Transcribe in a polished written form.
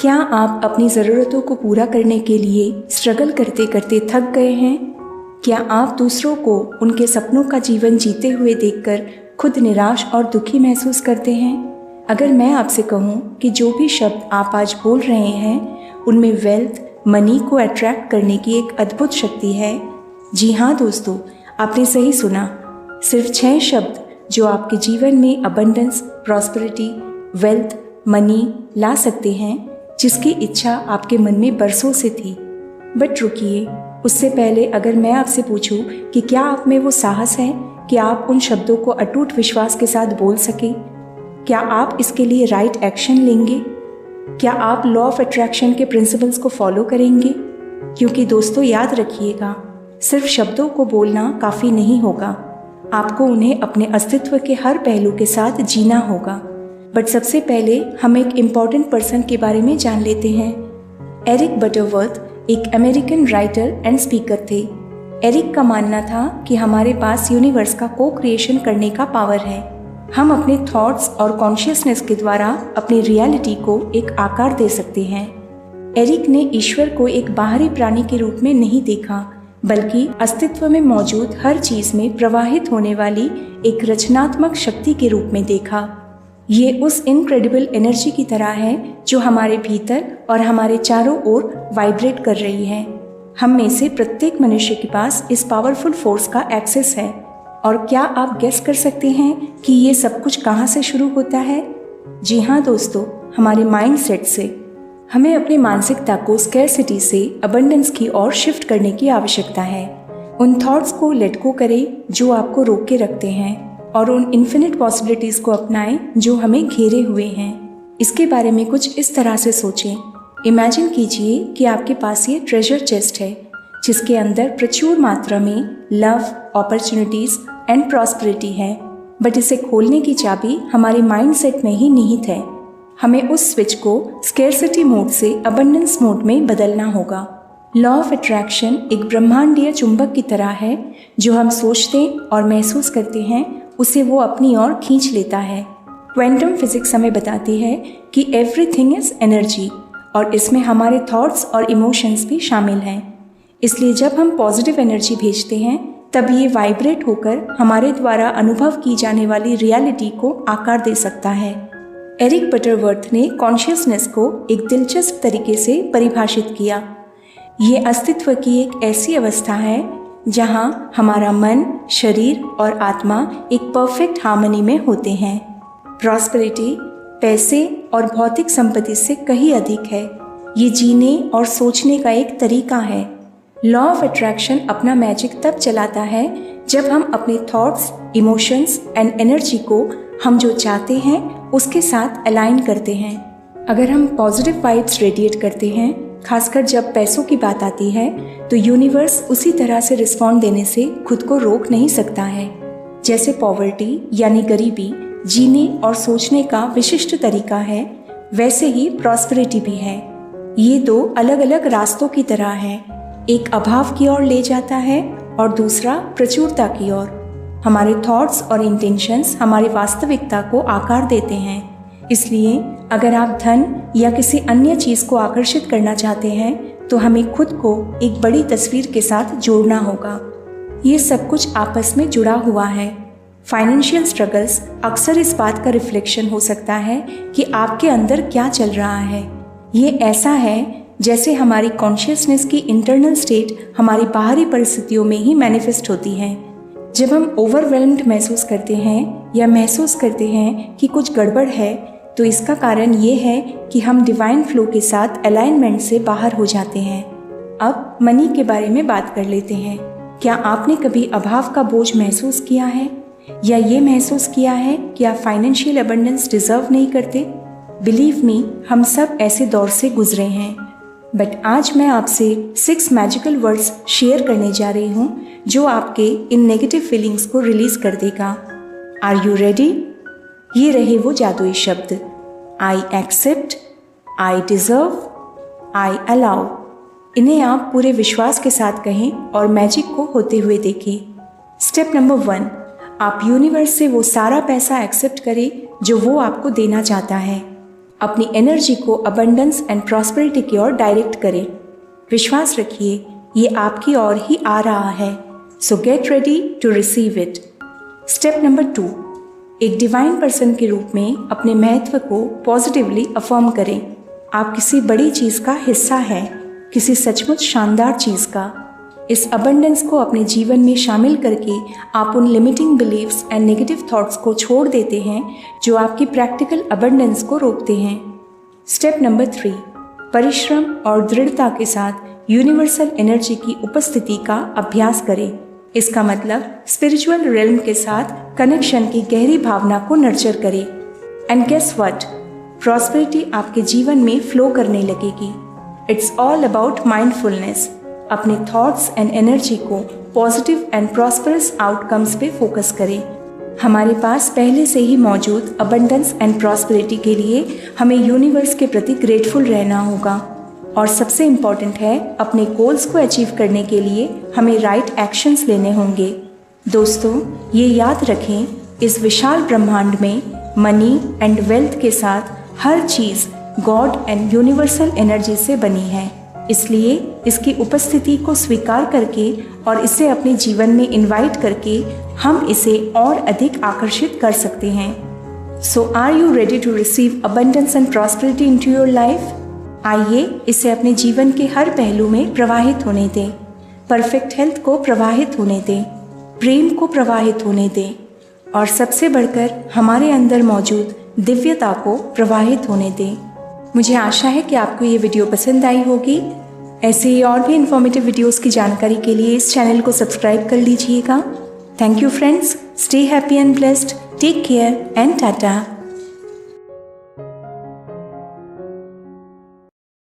क्या आप अपनी ज़रूरतों को पूरा करने के लिए स्ट्रगल करते करते थक गए हैं? क्या आप दूसरों को उनके सपनों का जीवन जीते हुए देखकर खुद निराश और दुखी महसूस करते हैं? अगर मैं आपसे कहूँ कि जो भी शब्द आप आज बोल रहे हैं उनमें वेल्थ, मनी को अट्रैक्ट करने की एक अद्भुत शक्ति है। जी हाँ दोस्तों, आपने सही सुना। सिर्फ 6 शब्द जो आपके जीवन में अबंडेंस, प्रॉस्पेरिटी, वेल्थ, मनी ला सकते हैं, जिसकी इच्छा आपके मन में बरसों से थी। बट रुकिए, उससे पहले अगर मैं आपसे पूछूं कि क्या आप में वो साहस है कि आप उन शब्दों को अटूट विश्वास के साथ बोल सकें? क्या आप इसके लिए राइट एक्शन लेंगे? क्या आप लॉ ऑफ अट्रैक्शन के प्रिंसिपल्स को फॉलो करेंगे? क्योंकि दोस्तों याद रखिएगा, सिर्फ शब्दों को बोलना काफ़ी नहीं होगा, आपको उन्हें अपने अस्तित्व के हर पहलू के साथ जीना होगा। बट सबसे पहले हम एक इम्पॉर्टेंट पर्सन के बारे में जान लेते हैं। एरिक बटरवर्थ एक अमेरिकन राइटर एंड स्पीकर थे। एरिक का मानना था कि हमारे पास यूनिवर्स का को क्रिएशन करने का पावर है। हम अपने थॉट्स और कॉन्शियसनेस के द्वारा अपनी रियलिटी को एक आकार दे सकते हैं। एरिक ने ईश्वर को एक बाहरी प्राणी के रूप में नहीं देखा, बल्कि अस्तित्व में मौजूद हर चीज में प्रवाहित होने वाली एक रचनात्मक शक्ति के रूप में देखा। ये उस इनक्रेडिबल एनर्जी की तरह है जो हमारे भीतर और हमारे चारों ओर वाइब्रेट कर रही है। हम में से प्रत्येक मनुष्य के पास इस पावरफुल फोर्स का एक्सेस है। और क्या आप गेस कर सकते हैं कि ये सब कुछ कहाँ से शुरू होता है? जी हाँ दोस्तों, हमारे माइंड सेट से। हमें अपनी मानसिकता को स्कैरसिटी से अबंडेंस की ओर शिफ्ट करने की आवश्यकता है। उन थॉट्स को लेट गो करें जो आपको रोक के रखते हैं, और उन इन्फिनिट पॉसिबिलिटीज़ को अपनाएं जो हमें घेरे हुए हैं। इसके बारे में कुछ इस तरह से सोचें। इमेजिन कीजिए कि आपके पास ये ट्रेजर चेस्ट है, जिसके अंदर प्रचुर मात्रा में लव, अपॉर्चुनिटीज़ एंड प्रॉस्पेरिटी है। बट इसे खोलने की चाबी हमारे माइंडसेट में ही निहित है। हमें उस स्विच को स्कैरसिटी मोड से अबंडेंस मोड में बदलना होगा। लॉ ऑफ अट्रैक्शन एक ब्रह्मांडीय चुंबक की तरह है। जो हम सोचते और महसूस करते हैं उसे वो अपनी ओर खींच लेता है। क्वांटम फिजिक्स हमें बताती है कि एवरीथिंग इज एनर्जी, और इसमें हमारे थॉट्स और इमोशंस भी शामिल हैं। इसलिए जब हम पॉजिटिव एनर्जी भेजते हैं तब ये वाइब्रेट होकर हमारे द्वारा अनुभव की जाने वाली रियलिटी को आकार दे सकता है। एरिक बटरवर्थ ने कॉन्शियसनेस को एक दिलचस्प तरीके से परिभाषित किया। ये अस्तित्व की एक ऐसी अवस्था है जहां हमारा मन, शरीर और आत्मा एक परफेक्ट हार्मनी में होते हैं। प्रॉस्पेरिटी पैसे और भौतिक संपत्ति से कहीं अधिक है। ये जीने और सोचने का एक तरीका है। लॉ ऑफ अट्रैक्शन अपना मैजिक तब चलाता है जब हम अपने थॉट्स, इमोशंस एंड एनर्जी को हम जो चाहते हैं उसके साथ अलाइन करते हैं। अगर हम पॉजिटिव वाइब्स रेडिएट करते हैं, खासकर जब पैसों की बात आती है, तो यूनिवर्स उसी तरह से रिस्पॉन्ड देने से खुद को रोक नहीं सकता है। जैसे पॉवर्टी यानी गरीबी जीने और सोचने का विशिष्ट तरीका है, वैसे ही प्रॉस्पेरिटी भी है। ये 2 अलग अलग रास्तों की तरह है। एक अभाव की ओर ले जाता है और दूसरा प्रचुरता की ओर। हमारे थॉट्स और इंटेंशंस हमारी वास्तविकता को आकार देते हैं। इसलिए अगर आप धन या किसी अन्य चीज़ को आकर्षित करना चाहते हैं तो हमें खुद को एक बड़ी तस्वीर के साथ जोड़ना होगा। ये सब कुछ आपस में जुड़ा हुआ है। फाइनेंशियल स्ट्रगल्स अक्सर इस बात का रिफ्लेक्शन हो सकता है कि आपके अंदर क्या चल रहा है। ये ऐसा है जैसे हमारी कॉन्शियसनेस की इंटरनल स्टेट हमारी बाहरी परिस्थितियों में ही मैनिफेस्ट होती है। जब हम ओवरवेल्म्ड महसूस करते हैं या महसूस करते हैं कि कुछ गड़बड़ है, तो इसका कारण ये है कि हम डिवाइन फ्लो के साथ अलाइनमेंट से बाहर हो जाते हैं। अब मनी के बारे में बात कर लेते हैं। क्या आपने कभी अभाव का बोझ महसूस किया है, या ये महसूस किया है कि आप फाइनेंशियल अबंडेंस डिजर्व नहीं करते? बिलीव मी, हम सब ऐसे दौर से गुजरे हैं। बट आज मैं आपसे 6 मैजिकल वर्ड्स शेयर करने जा रही हूँ जो आपके इन नेगेटिव फीलिंग्स को रिलीज कर देगा। Are you ready? ये रहे वो जादुई शब्द। I accept, I deserve, I allow. इन्हें आप पूरे विश्वास के साथ कहें और मैजिक को होते हुए देखें। स्टेप नंबर 1, आप यूनिवर्स से वो सारा पैसा एक्सेप्ट करें जो वो आपको देना चाहता है। अपनी एनर्जी को अबंडेंस एंड प्रॉस्पेरिटी की ओर डायरेक्ट करें। विश्वास रखिए, ये आपकी ओर ही आ रहा है। So get ready to receive it. Step number 2, एक डिवाइन पर्सन के रूप में अपने महत्व को पॉजिटिवली अफर्म करें। आप किसी बड़ी चीज़ का हिस्सा हैं, किसी सचमुच शानदार चीज़ का। इस अबंडेंस को अपने जीवन में शामिल करके आप उन limiting beliefs and negative thoughts को छोड़ देते हैं जो आपकी प्रैक्टिकल अबंडेंस को रोकते हैं। स्टेप नंबर 3, परिश्रम और दृढ़ता के साथ यूनिवर्सल एनर्जी की उपस्थिति का अभ्यास करें। इसका मतलब स्पिरिचुअल रियल्म के साथ कनेक्शन की गहरी भावना को नर्चर करें। एंड गेस व्हाट, प्रॉस्पेरिटी आपके जीवन में फ्लो करने लगेगी। It's all about mindfulness. अपने थॉट्स एंड एनर्जी को पॉजिटिव एंड प्रॉस्परस आउटकम्स पे फोकस करें। हमारे पास पहले से ही मौजूद अबंडेंस एंड प्रॉस्पेरिटी के लिए हमें यूनिवर्स के प्रति ग्रेटफुल रहना होगा। और सबसे इम्पॉर्टेंट है, अपने गोल्स को अचीव करने के लिए हमें राइट एक्शंस लेने होंगे। दोस्तों, ये याद रखें, इस विशाल ब्रह्मांड में मनी एंड वेल्थ के साथ हर चीज़ गॉड एंड यूनिवर्सल एनर्जी से बनी है। इसलिए इसकी उपस्थिति को स्वीकार करके और इसे अपने जीवन में इनवाइट करके हम इसे और अधिक आकर्षित कर सकते हैं। So are you ready to receive abundance and prosperity into your life? आइए इसे अपने जीवन के हर पहलू में प्रवाहित होने दें। परफेक्ट हेल्थ को प्रवाहित होने दें, प्रेम को प्रवाहित होने दें और सबसे बढ़कर हमारे अंदर मौजूद दिव्यता को प्रवाहित होने दें। मुझे आशा है कि आपको ये वीडियो पसंद आई होगी। ऐसे ही और भी इन्फॉर्मेटिव वीडियोस की जानकारी के लिए इस चैनल को सब्सक्राइब कर लीजिएगा। Thank you friends, stay happy and blessed, take care and Tata.